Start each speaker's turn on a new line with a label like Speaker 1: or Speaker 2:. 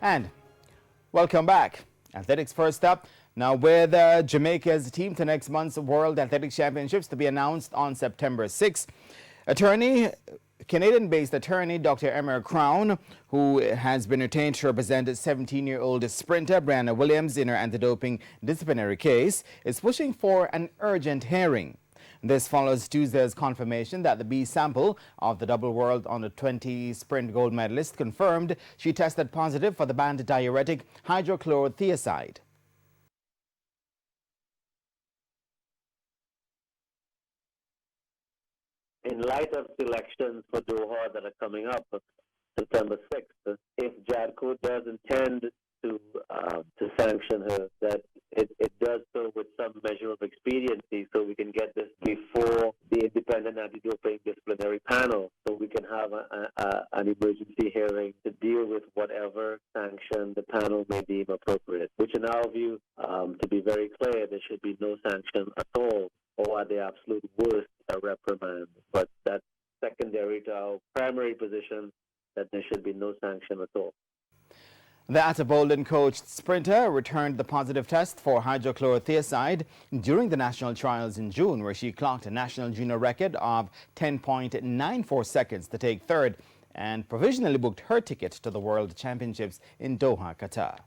Speaker 1: And welcome back. Athletics first up. Now with Jamaica's team to next month's World Athletics Championships to be announced on September 6th. Canadian-based attorney Dr. Emmer Crown, who has been retained to represent 17-year-old sprinter Briana Williams in her anti-doping disciplinary case, is pushing for an urgent hearing. This follows Tuesday's confirmation that the B sample of the double world under-20 sprint gold medalist confirmed she tested positive for the banned diuretic hydrochlorothiazide.
Speaker 2: In light of the elections for Doha that are coming up September 6th, if JADCO does intend to sanction her, that it does so with some measure of expediency so we can get this before the independent anti-doping disciplinary panel, so we can have an emergency hearing to deal with whatever sanction the panel may deem appropriate, which in our view, to be very clear, there should be no sanction at all, or at the absolute worst, a reprimand. But that's secondary to our primary position that there should be no sanction at all.
Speaker 1: The Atterbolden coached sprinter returned the positive test for hydrochlorothiazide during the national trials in June, where she clocked a national junior record of 10.94 seconds to take third and provisionally booked her ticket to the World Championships in Doha, Qatar.